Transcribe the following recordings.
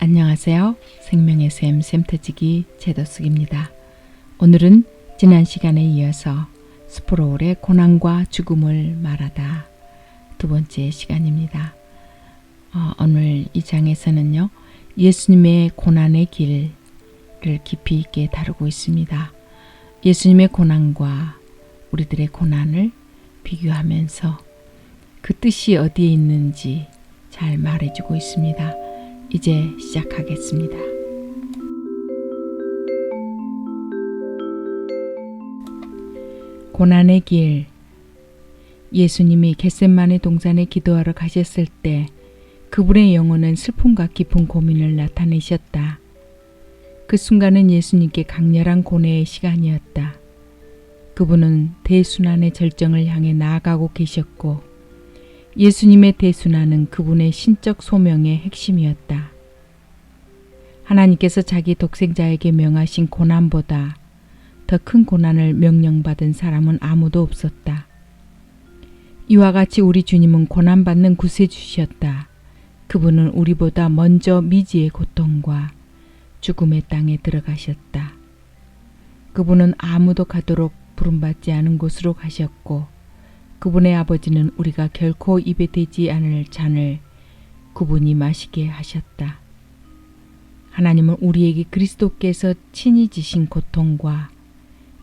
안녕하세요. 생명의 샘 샘터지기 제도숙입니다. 오늘은 지난 시간에 이어서 스프로울의 고난과 죽음을 말하다 두 번째 시간입니다. 오늘 이 장에서는요. 예수님의 고난의 길을 깊이 있게 다루고 있습니다. 예수님의 고난과 우리들의 고난을 비교하면서 그 뜻이 어디에 있는지 잘 말해주고 있습니다. 이제 시작하겠습니다. 고난의 길. 예수님이 겟세마네 동산에 기도하러 가셨을 때 그분의 영혼은 슬픔과 깊은 고민을 나타내셨다. 그 순간은 예수님께 강렬한 고뇌의 시간이었다. 그분은 대순환의 절정을 향해 나아가고 계셨고 예수님의 대순환은 그분의 신적 소명의 핵심이었다. 하나님께서 자기 독생자에게 명하신 고난보다 더 큰 고난을 명령받은 사람은 아무도 없었다. 이와 같이 우리 주님은 고난받는 구세주셨다. 그분은 우리보다 먼저 미지의 고통과 죽음의 땅에 들어가셨다. 그분은 아무도 가도록 부름받지 않은 곳으로 가셨고 그분의 아버지는 우리가 결코 입에 대지 않을 잔을 그분이 마시게 하셨다. 하나님은 우리에게 그리스도께서 친히 지신 고통과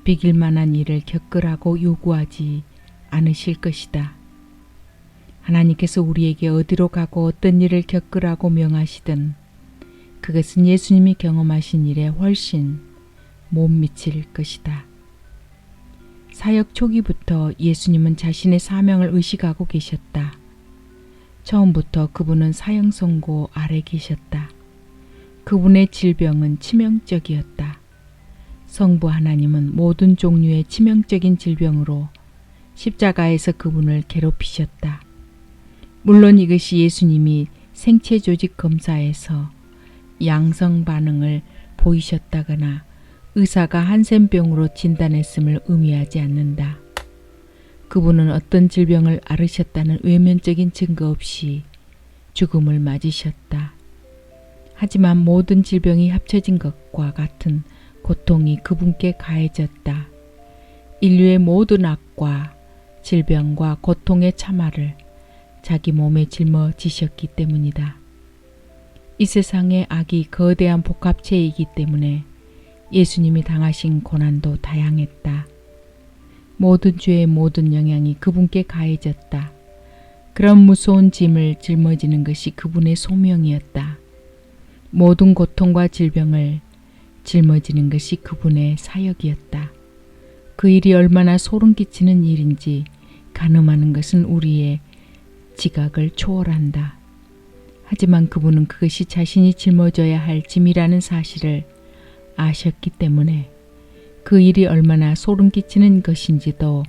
비길 만한 일을 겪으라고 요구하지 않으실 것이다. 하나님께서 우리에게 어디로 가고 어떤 일을 겪으라고 명하시든 그것은 예수님이 경험하신 일에 훨씬 못 미칠 것이다. 사역 초기부터 예수님은 자신의 사명을 의식하고 계셨다. 처음부터 그분은 사형 선고 아래 계셨다. 그분의 질병은 치명적이었다. 성부 하나님은 모든 종류의 치명적인 질병으로 십자가에서 그분을 괴롭히셨다. 물론 이것이 예수님이 생체 조직 검사에서 양성 반응을 보이셨다거나 의사가 한센병으로 진단했음을 의미하지 않는다. 그분은 어떤 질병을 앓으셨다는 외면적인 증거 없이 죽음을 맞으셨다. 하지만 모든 질병이 합쳐진 것과 같은 고통이 그분께 가해졌다. 인류의 모든 악과 질병과 고통의 참화를 자기 몸에 짊어지셨기 때문이다. 이 세상의 악이 거대한 복합체이기 때문에 예수님이 당하신 고난도 다양했다. 모든 죄의 모든 영향이 그분께 가해졌다. 그런 무서운 짐을 짊어지는 것이 그분의 소명이었다. 모든 고통과 질병을 짊어지는 것이 그분의 사역이었다. 그 일이 얼마나 소름 끼치는 일인지 가늠하는 것은 우리의 지각을 초월한다. 하지만 그분은 그것이 자신이 짊어져야 할 짐이라는 사실을 아셨기 때문에 그 일이 얼마나 소름 끼치는 것인지도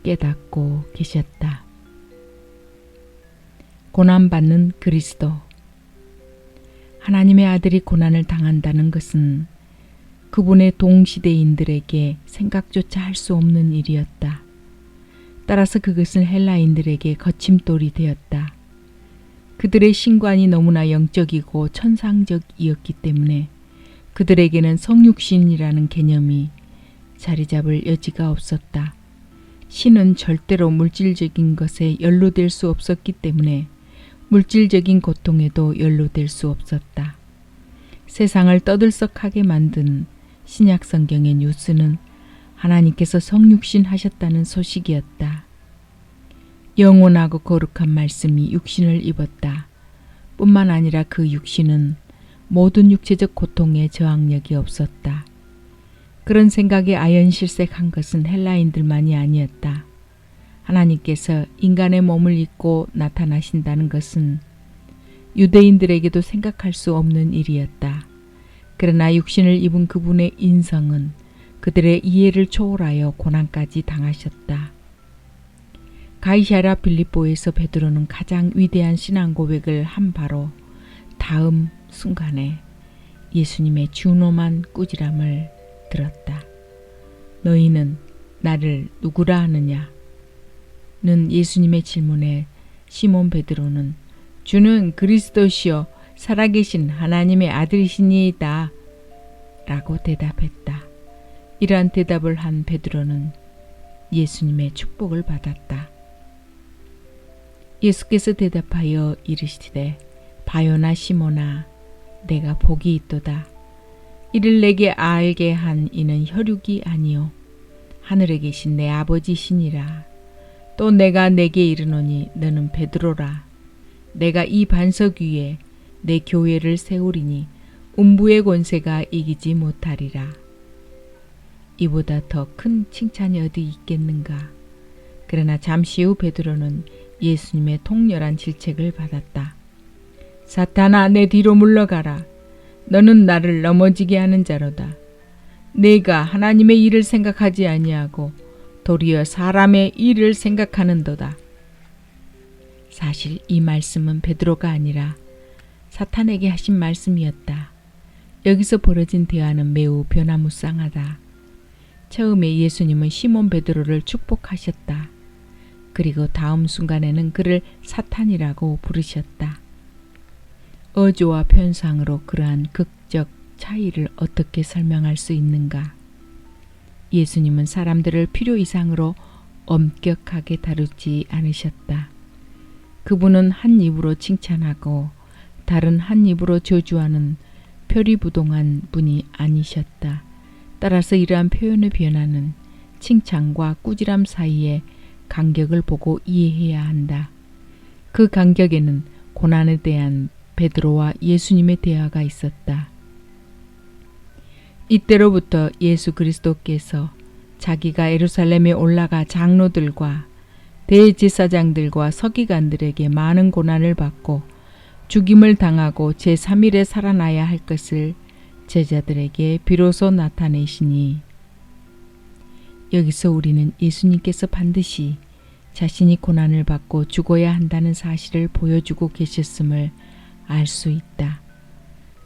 깨닫고 계셨다. 고난받는 그리스도. 하나님의 아들이 고난을 당한다는 것은 그분의 동시대인들에게 생각조차 할 수 없는 일이었다. 따라서 그것은 헬라인들에게 거침돌이 되었다. 그들의 신관이 너무나 영적이고 천상적이었기 때문에 그들에게는 성육신이라는 개념이 자리 잡을 여지가 없었다. 신은 절대로 물질적인 것에 연루될 수 없었기 때문에 물질적인 고통에도 연루될 수 없었다. 세상을 떠들썩하게 만든 신약 성경의 뉴스는 하나님께서 성육신 하셨다는 소식이었다. 영원하고 거룩한 말씀이 육신을 입었다. 뿐만 아니라 그 육신은 모든 육체적 고통에 저항력이 없었다. 그런 생각에 아연실색한 것은 헬라인들만이 아니었다. 하나님께서 인간의 몸을 입고 나타나신다는 것은 유대인들에게도 생각할 수 없는 일이었다. 그러나 육신을 입은 그분의 인성은 그들의 이해를 초월하여 고난까지 당하셨다. 가이사랴 빌립보에서 베드로는 가장 위대한 신앙 고백을 한 바로 다음 순간에 예수님의 준엄한 꾸지람을 들었다. 너희는 나를 누구라 하느냐? 는 예수님의 질문에 시몬 베드로는 주는 그리스도시요 살아계신 하나님의 아들이시니이다 라고 대답했다. 이러한 대답을 한 베드로는 예수님의 축복을 받았다. 예수께서 대답하여 이르시되 바요나 시몬아 내가 복이 있도다. 이를 내게 알게 한 이는 혈육이 아니요 하늘에 계신 내 아버지시니라. 또 내가 내게 이르노니 너는 베드로라. 내가 이 반석 위에 내 교회를 세우리니 음부의 권세가 이기지 못하리라. 이보다 더 큰 칭찬이 어디 있겠는가. 그러나 잠시 후 베드로는 예수님의 통렬한 질책을 받았다. 사탄아 내 뒤로 물러가라. 너는 나를 넘어지게 하는 자로다. 내가 하나님의 일을 생각하지 아니하고 도리어 사람의 일을 생각하는도다. 사실 이 말씀은 베드로가 아니라 사탄에게 하신 말씀이었다. 여기서 벌어진 대화는 매우 변화무쌍하다. 처음에 예수님은 시몬 베드로를 축복하셨다. 그리고 다음 순간에는 그를 사탄이라고 부르셨다. 어조와 편상으로 그러한 극적 차이를 어떻게 설명할 수 있는가? 예수님은 사람들을 필요 이상으로 엄격하게 다루지 않으셨다. 그분은 한 입으로 칭찬하고 다른 한 입으로 저주하는 표리부동한 분이 아니셨다. 따라서 이러한 표현의 변화는 칭찬과 꾸지람 사이의 간격을 보고 이해해야 한다. 그 간격에는 고난에 대한 베드로와 예수님의 대화가 있었다. 이때로부터 예수 그리스도께서 자기가 예루살렘에 올라가 장로들과 대제사장들과 서기관들에게 많은 고난을 받고 죽임을 당하고 제3일에 살아나야 할 것을 제자들에게 비로소 나타내시니 여기서 우리는 예수님께서 반드시 자신이 고난을 받고 죽어야 한다는 사실을 보여주고 계셨음을 알 수 있다.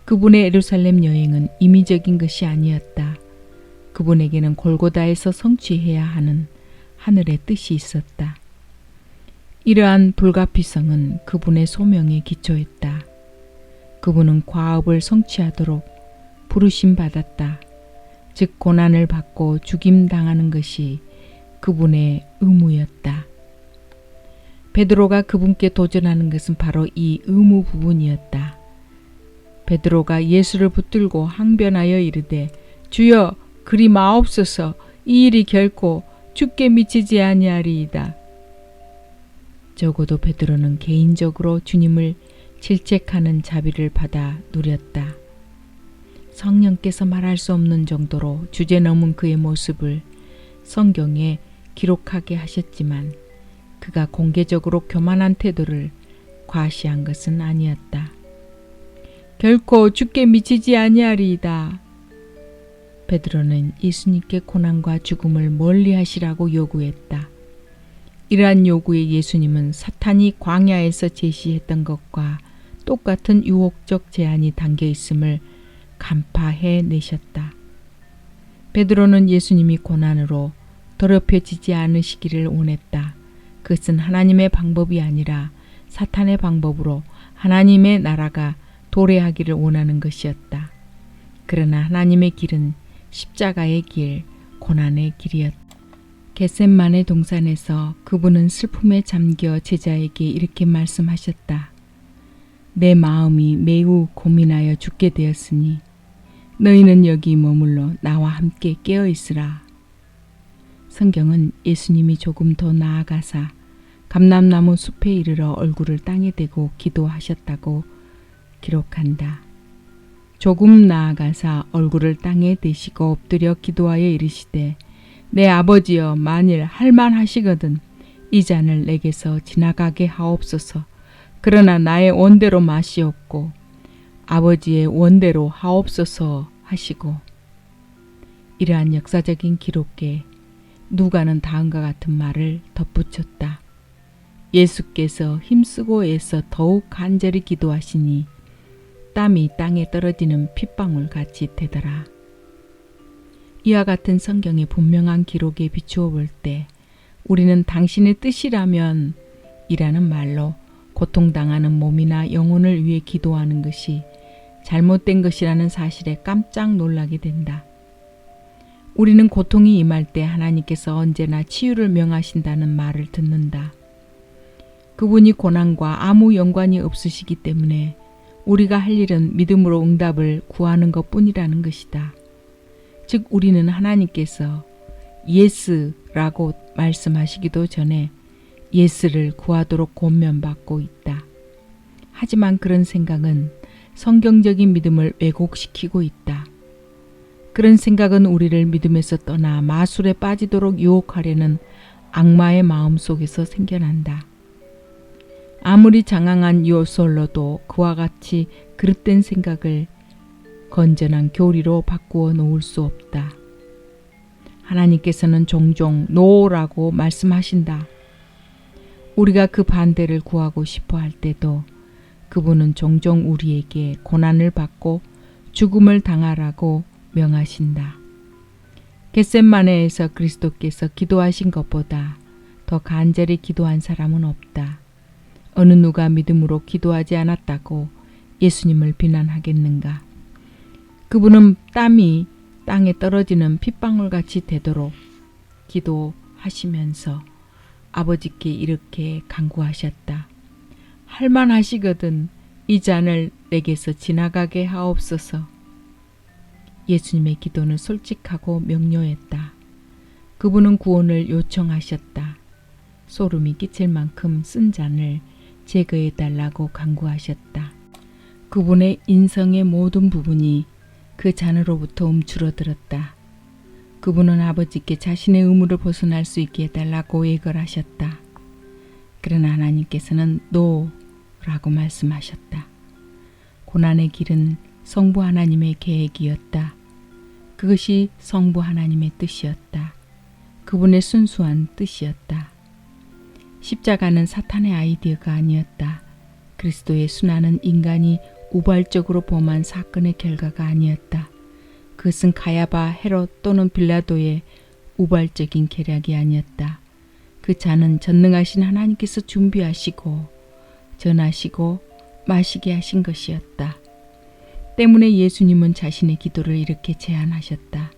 그분의 예루살렘 여행은 임의적인 것이 아니었다. 그분에게는 골고다에서 성취해야 하는 하늘의 뜻이 있었다. 이러한 불가피성은 그분의 소명에 기초했다. 그분은 과업을 성취하도록 부르심 받았다. 즉 고난을 받고 죽임당하는 것이 그분의 의무였다. 베드로가 그분께 도전하는 것은 바로 이 의무 부분이었다. 베드로가 예수를 붙들고 항변하여 이르되 주여 그리 마옵소서 이 일이 결코 주께 미치지 아니하리이다. 적어도 베드로는 개인적으로 주님을 질책하는 자비를 받아 누렸다. 성령께서 말할 수 없는 정도로 주제넘은 그의 모습을 성경에 기록하게 하셨지만 그가 공개적으로 교만한 태도를 과시한 것은 아니었다. 결코 주께 미치지 아니하리이다. 베드로는 예수님께 고난과 죽음을 멀리하시라고 요구했다. 이러한 요구에 예수님은 사탄이 광야에서 제시했던 것과 똑같은 유혹적 제안이 담겨 있음을 간파해 내셨다. 베드로는 예수님이 고난으로 더럽혀지지 않으시기를 원했다. 그것은 하나님의 방법이 아니라 사탄의 방법으로 하나님의 나라가 도래하기를 원하는 것이었다. 그러나 하나님의 길은 십자가의 길, 고난의 길이었다. 겟셋마네 동산에서 그분은 슬픔에 잠겨 제자에게 이렇게 말씀하셨다. 내 마음이 매우 고민하여 죽게 되었으니 너희는 여기 머물러 나와 함께 깨어 있으라. 성경은 예수님이 조금 더 나아가사 감람나무 숲에 이르러 얼굴을 땅에 대고 기도하셨다고 기록한다. 조금 나아가사 얼굴을 땅에 대시고 엎드려 기도하여 이르시되 내 아버지여 만일 할만하시거든 이 잔을 내게서 지나가게 하옵소서. 그러나 나의 원대로 마시옵고 아버지의 원대로 하옵소서 하시고 이러한 역사적인 기록에 누가는 다음과 같은 말을 덧붙였다. 예수께서 힘쓰고 애써 더욱 간절히 기도하시니 땀이 땅에 떨어지는 핏방울 같이 되더라. 이와 같은 성경의 분명한 기록에 비추어 볼 때 우리는 당신의 뜻이라면 이라는 말로 고통당하는 몸이나 영혼을 위해 기도하는 것이 잘못된 것이라는 사실에 깜짝 놀라게 된다. 우리는 고통이 임할 때 하나님께서 언제나 치유를 명하신다는 말을 듣는다. 그분이 고난과 아무 연관이 없으시기 때문에 우리가 할 일은 믿음으로 응답을 구하는 것뿐이라는 것이다. 즉 우리는 하나님께서 예스라고 말씀하시기도 전에 예스를 구하도록 권면받고 있다. 하지만 그런 생각은 성경적인 믿음을 왜곡시키고 있다. 그런 생각은 우리를 믿음에서 떠나 마술에 빠지도록 유혹하려는 악마의 마음 속에서 생겨난다. 아무리 장황한 요솔로도 그와 같이 그릇된 생각을 건전한 교리로 바꾸어 놓을 수 없다. 하나님께서는 종종 노라고 말씀하신다. 우리가 그 반대를 구하고 싶어 할 때도 그분은 종종 우리에게 고난을 받고 죽음을 당하라고 명하신다. 겟셋마네에서 그리스도께서 기도하신 것보다 더 간절히 기도한 사람은 없다. 어느 누가 믿음으로 기도하지 않았다고 예수님을 비난하겠는가? 그분은 땀이 땅에 떨어지는 핏방울같이 되도록 기도하시면서 아버지께 이렇게 간구하셨다. 할만하시거든 이 잔을 내게서 지나가게 하옵소서. 예수님의 기도는 솔직하고 명료했다. 그분은 구원을 요청하셨다. 소름이 끼칠 만큼 쓴 잔을 제거해달라고 간구하셨다. 그분의 인성의 모든 부분이 그 잔으로부터 움츠러들었다. 그분은 아버지께 자신의 의무를 벗어날 수 있게 해달라고 예걸하셨다. 그러나 하나님께서는 노라고 말씀하셨다. 고난의 길은 성부 하나님의 계획이었다. 그것이 성부 하나님의 뜻이었다. 그분의 순수한 뜻이었다. 십자가는 사탄의 아이디어가 아니었다. 그리스도의 순환은 인간이 우발적으로 범한 사건의 결과가 아니었다. 그것은 가야바, 헤롯 또는 빌라도의 우발적인 계략이 아니었다. 그 잔은 전능하신 하나님께서 준비하시고 전하시고 마시게 하신 것이었다. 때문에 예수님은 자신의 기도를 이렇게 제안하셨다.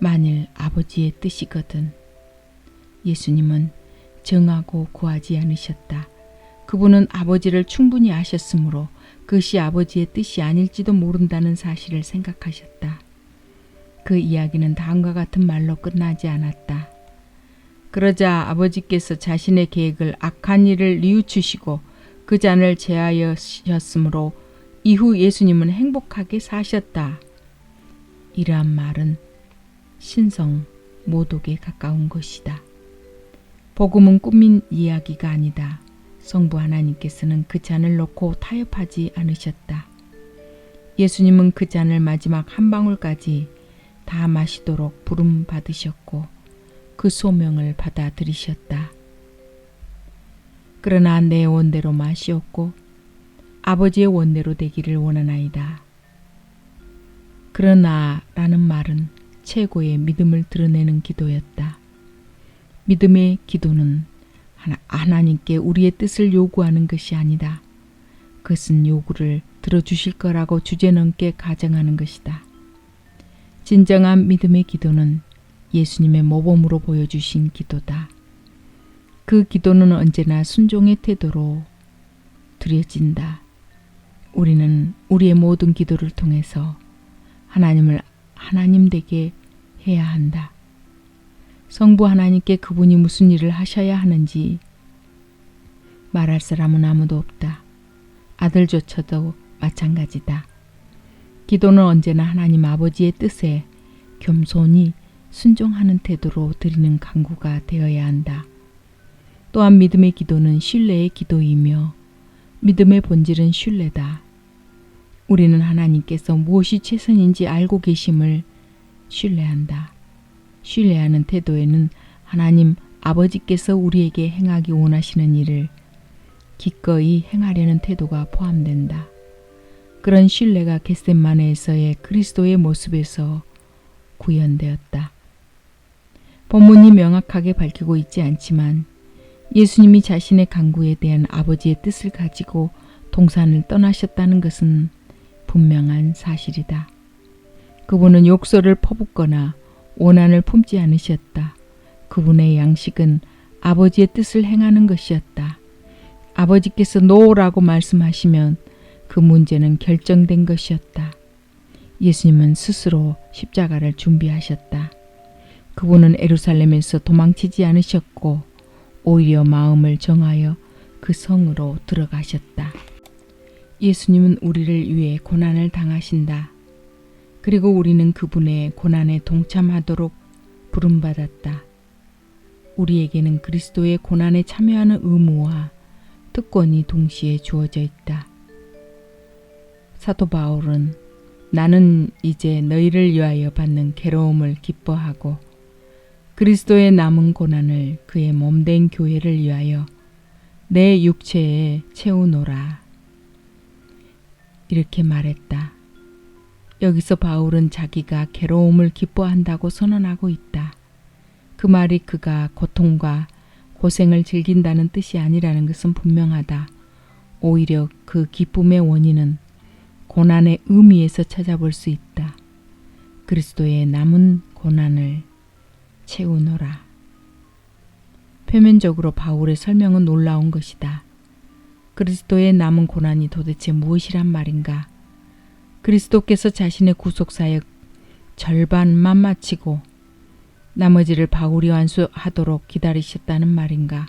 만일 아버지의 뜻이거든. 예수님은 정하고 구하지 않으셨다. 그분은 아버지를 충분히 아셨으므로 그것이 아버지의 뜻이 아닐지도 모른다는 사실을 생각하셨다. 그 이야기는 다음과 같은 말로 끝나지 않았다. 그러자 아버지께서 자신의 계획을 악한 일을 뉘우치시고 그 잔을 제하셨으므로 이후 예수님은 행복하게 사셨다. 이러한 말은 신성 모독에 가까운 것이다. 복음은 꾸민 이야기가 아니다. 성부 하나님께서는 그 잔을 놓고 타협하지 않으셨다. 예수님은 그 잔을 마지막 한 방울까지 다 마시도록 부름 받으셨고 그 소명을 받아들이셨다. 그러나 내 원대로 마시옵고 아버지의 원대로 되기를 원하나이다. 그러나 라는 말은 최고의 믿음을 드러내는 기도였다. 믿음의 기도는 하나님께 우리의 뜻을 요구하는 것이 아니다. 그것은 요구를 들어주실 거라고 주제넘게 가정하는 것이다. 진정한 믿음의 기도는 예수님의 모범으로 보여주신 기도다. 그 기도는 언제나 순종의 태도로 드려진다. 우리는 우리의 모든 기도를 통해서 하나님을 하나님 되게 해야 한다. 성부 하나님께 그분이 무슨 일을 하셔야 하는지 말할 사람은 아무도 없다. 아들조차도 마찬가지다. 기도는 언제나 하나님 아버지의 뜻에 겸손히 순종하는 태도로 드리는 간구가 되어야 한다. 또한 믿음의 기도는 신뢰의 기도이며 믿음의 본질은 신뢰다. 우리는 하나님께서 무엇이 최선인지 알고 계심을 신뢰한다. 신뢰하는 태도에는 하나님 아버지께서 우리에게 행하기 원하시는 일을 기꺼이 행하려는 태도가 포함된다. 그런 신뢰가 겟셋마네에서의 그리스도의 모습에서 구현되었다. 본문이 명확하게 밝히고 있지 않지만 예수님이 자신의 간구에 대한 아버지의 뜻을 가지고 동산을 떠나셨다는 것은 분명한 사실이다. 그분은 욕설을 퍼붓거나 원한을 품지 않으셨다. 그분의 양식은 아버지의 뜻을 행하는 것이었다. 아버지께서 놓으라고 말씀하시면 그 문제는 결정된 것이었다. 예수님은 스스로 십자가를 준비하셨다. 그분은 예루살렘에서 도망치지 않으셨고 오히려 마음을 정하여 그 성으로 들어가셨다. 예수님은 우리를 위해 고난을 당하신다. 그리고 우리는 그분의 고난에 동참하도록 부름받았다. 우리에게는 그리스도의 고난에 참여하는 의무와 특권이 동시에 주어져 있다. 사도 바울은 나는 이제 너희를 위하여 받는 괴로움을 기뻐하고 그리스도의 남은 고난을 그의 몸된 교회를 위하여 내 육체에 채우노라. 이렇게 말했다. 여기서 바울은 자기가 괴로움을 기뻐한다고 선언하고 있다. 그 말이 그가 고통과 고생을 즐긴다는 뜻이 아니라는 것은 분명하다. 오히려 그 기쁨의 원인은 고난의 의미에서 찾아볼 수 있다. 그리스도의 남은 고난을 채우노라. 표면적으로 바울의 설명은 놀라운 것이다. 그리스도의 남은 고난이 도대체 무엇이란 말인가? 그리스도께서 자신의 구속사역 절반만 마치고 나머지를 바울이 완수하도록 기다리셨다는 말인가?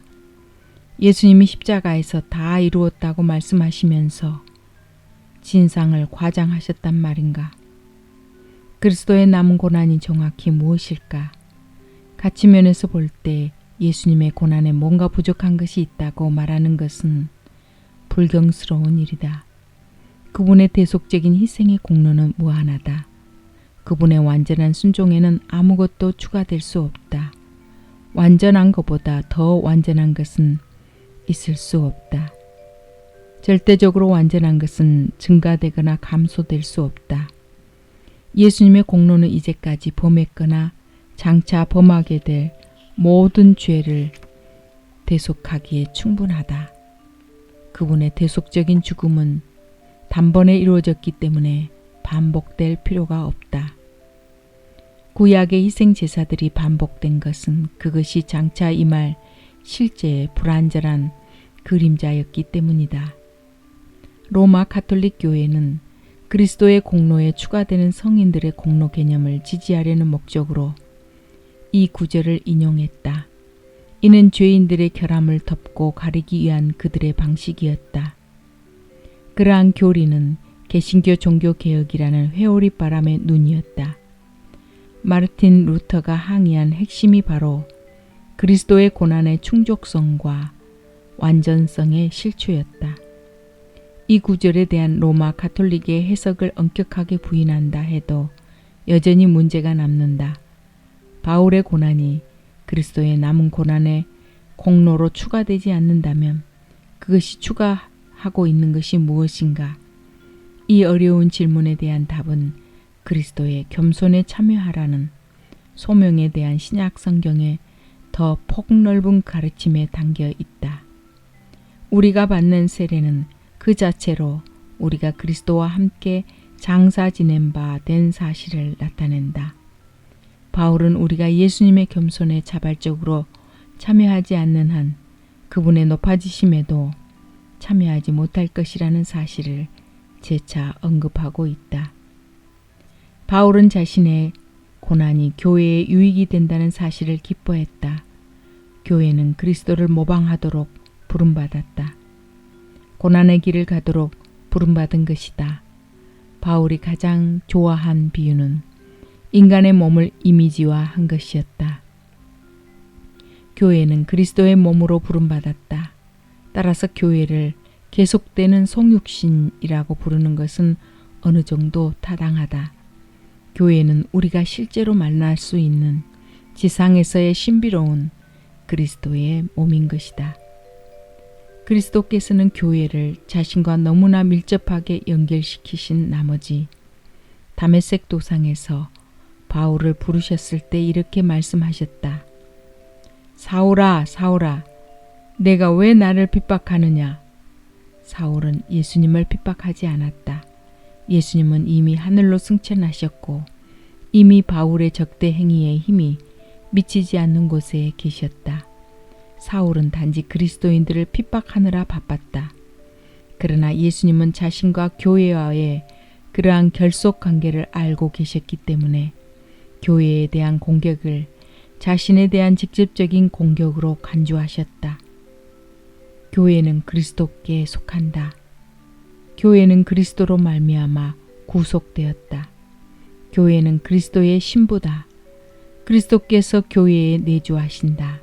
예수님이 십자가에서 다 이루었다고 말씀하시면서 진상을 과장하셨단 말인가? 그리스도의 남은 고난이 정확히 무엇일까? 가치면에서 볼 때 예수님의 고난에 뭔가 부족한 것이 있다고 말하는 것은 불경스러운 일이다. 그분의 대속적인 희생의 공로는 무한하다. 그분의 완전한 순종에는 아무것도 추가될 수 없다. 완전한 것보다 더 완전한 것은 있을 수 없다. 절대적으로 완전한 것은 증가되거나 감소될 수 없다. 예수님의 공로는 이제까지 범했거나 장차 범하게 될 모든 죄를 대속하기에 충분하다. 그분의 대속적인 죽음은 단번에 이루어졌기 때문에 반복될 필요가 없다. 구약의 희생 제사들이 반복된 것은 그것이 장차 임할 실제의 불완전한 그림자였기 때문이다. 로마 가톨릭 교회는 그리스도의 공로에 추가되는 성인들의 공로 개념을 지지하려는 목적으로 이 구절을 인용했다. 이는 죄인들의 결함을 덮고 가리기 위한 그들의 방식이었다. 그러한 교리는 개신교 종교개혁이라는 회오리 바람의 눈이었다. 마르틴 루터가 항의한 핵심이 바로 그리스도의 고난의 충족성과 완전성의 실추였다. 이 구절에 대한 로마 가톨릭의 해석을 엄격하게 부인한다 해도 여전히 문제가 남는다. 바울의 고난이 그리스도의 남은 고난의 공로로 추가되지 않는다면 그것이 추가하고 있는 것이 무엇인가? 이 어려운 질문에 대한 답은 그리스도의 겸손에 참여하라는 소명에 대한 신약 성경의 더 폭넓은 가르침에 담겨 있다. 우리가 받는 세례는 그 자체로 우리가 그리스도와 함께 장사 지낸 바 된 사실을 나타낸다. 바울은 우리가 예수님의 겸손에 자발적으로 참여하지 않는 한 그분의 높아지심에도 참여하지 못할 것이라는 사실을 재차 언급하고 있다. 바울은 자신의 고난이 교회에 유익이 된다는 사실을 기뻐했다. 교회는 그리스도를 모방하도록 부름받았다. 고난의 길을 가도록 부름받은 것이다. 바울이 가장 좋아한 비유는 인간의 몸을 이미지화한 것이었다. 교회는 그리스도의 몸으로 부름받았다. 따라서 교회를 계속되는 속육신이라고 부르는 것은 어느 정도 타당하다. 교회는 우리가 실제로 만날 수 있는 지상에서의 신비로운 그리스도의 몸인 것이다. 그리스도께서는 교회를 자신과 너무나 밀접하게 연결시키신 나머지 다메섹 도상에서 바울을 부르셨을 때 이렇게 말씀하셨다. 사울아, 사울아, 내가 왜 나를 핍박하느냐? 사울은 예수님을 핍박하지 않았다. 예수님은 이미 하늘로 승천하셨고 이미 바울의 적대 행위의 힘이 미치지 않는 곳에 계셨다. 사울은 단지 그리스도인들을 핍박하느라 바빴다. 그러나 예수님은 자신과 교회와의 그러한 결속 관계를 알고 계셨기 때문에 교회에 대한 공격을 자신에 대한 직접적인 공격으로 간주하셨다. 교회는 그리스도께 속한다. 교회는 그리스도로 말미암아 구속되었다. 교회는 그리스도의 신부다. 그리스도께서 교회에 내주하신다.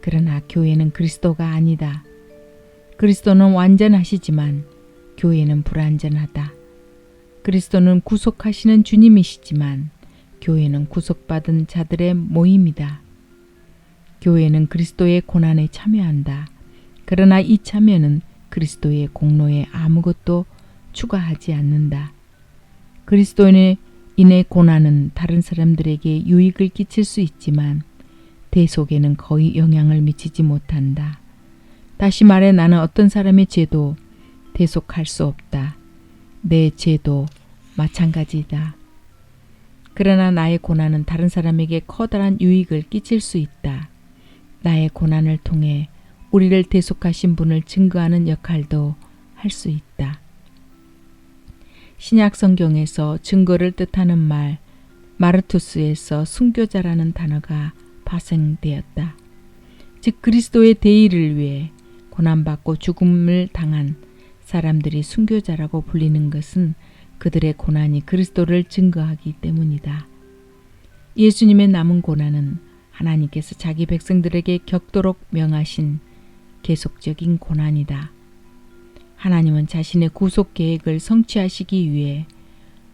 그러나 교회는 그리스도가 아니다. 그리스도는 완전하시지만 교회는 불완전하다. 그리스도는 구속하시는 주님이시지만 교회는 구속받은 자들의 모임이다. 교회는 그리스도의 고난에 참여한다. 그러나 이 참여는 그리스도의 공로에 아무것도 추가하지 않는다. 그리스도인의 고난은 다른 사람들에게 유익을 끼칠 수 있지만 대속에는 거의 영향을 미치지 못한다. 다시 말해 나는 어떤 사람의 죄도 대속할 수 없다. 내 죄도 마찬가지다. 그러나 나의 고난은 다른 사람에게 커다란 유익을 끼칠 수 있다. 나의 고난을 통해 우리를 대속하신 분을 증거하는 역할도 할 수 있다. 신약 성경에서 증거를 뜻하는 말 마르투스에서 순교자라는 단어가 파생되었다. 즉 그리스도의 대의를 위해 고난받고 죽음을 당한 사람들이 순교자라고 불리는 것은 그들의 고난이 그리스도를 증거하기 때문이다. 예수님의 남은 고난은 하나님께서 자기 백성들에게 겪도록 명하신 계속적인 고난이다. 하나님은 자신의 구속 계획을 성취하시기 위해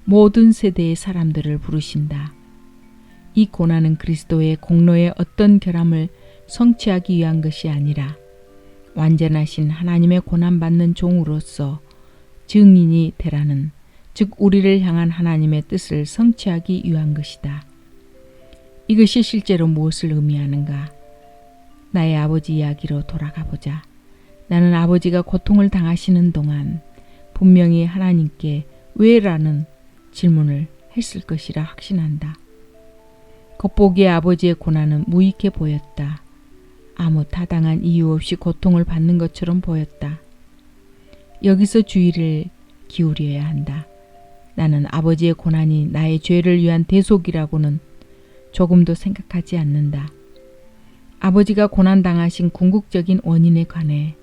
모든 세대의 사람들을 부르신다. 이 고난은 그리스도의 공로의 어떤 결함을 성취하기 위한 것이 아니라 완전하신 하나님의 고난받는 종으로서 증인이 되라는 즉 우리를 향한 하나님의 뜻을 성취하기 위한 것이다. 이것이 실제로 무엇을 의미하는가? 나의 아버지 이야기로 돌아가 보자. 나는 아버지가 고통을 당하시는 동안 분명히 하나님께 왜라는 질문을 했을 것이라 확신한다. 겉보기에 아버지의 고난은 무익해 보였다. 아무 타당한 이유 없이 고통을 받는 것처럼 보였다. 여기서 주의를 기울여야 한다. 나는 아버지의 고난이 나의 죄를 위한 대속이라고는 조금도 생각하지 않는다. 아버지가 고난당하신 궁극적인 원인에 관해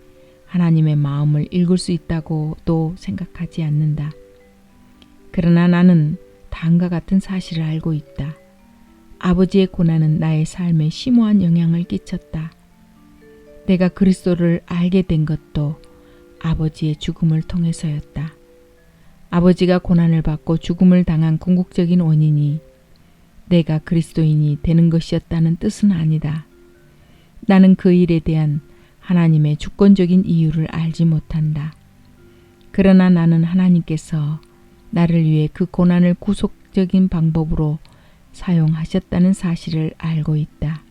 하나님의 마음을 읽을 수 있다고도 생각하지 않는다. 그러나 나는 다음과 같은 사실을 알고 있다. 아버지의 고난은 나의 삶에 심오한 영향을 끼쳤다. 내가 그리스도를 알게 된 것도 아버지의 죽음을 통해서였다. 아버지가 고난을 받고 죽음을 당한 궁극적인 원인이 내가 그리스도인이 되는 것이었다는 뜻은 아니다. 나는 그 일에 대한 하나님의 주권적인 이유를 알지 못한다. 그러나 나는 하나님께서 나를 위해 그 고난을 구속적인 방법으로 사용하셨다는 사실을 알고 있다.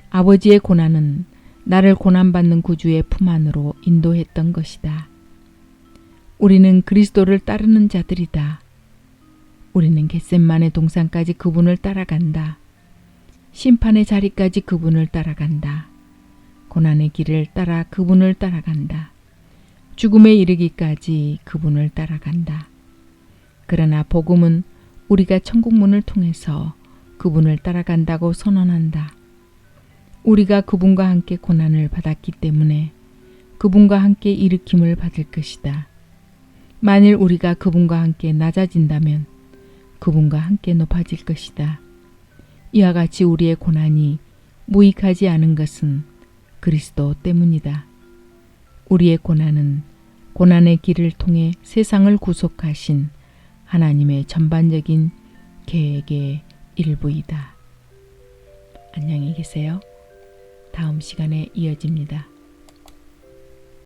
아버지의 고난은 나를 고난받는 구주의 품 안으로 인도했던 것이다. 우리는 그리스도를 따르는 자들이다. 우리는 겟셋마네 동산까지 그분을 따라간다. 심판의 자리까지 그분을 따라간다. 고난의 길을 따라 그분을 따라간다. 죽음에 이르기까지 그분을 따라간다. 그러나 복음은 우리가 천국문을 통해서 그분을 따라간다고 선언한다. 우리가 그분과 함께 고난을 받았기 때문에 그분과 함께 일으킴을 받을 것이다. 만일 우리가 그분과 함께 낮아진다면 그분과 함께 높아질 것이다. 이와 같이 우리의 고난이 무익하지 않은 것은 그리스도 때문이다. 우리의 고난은 고난의 길을 통해 세상을 구속하신 하나님의 전반적인 계획의 일부이다. 안녕히 계세요. 다음 시간에 이어집니다.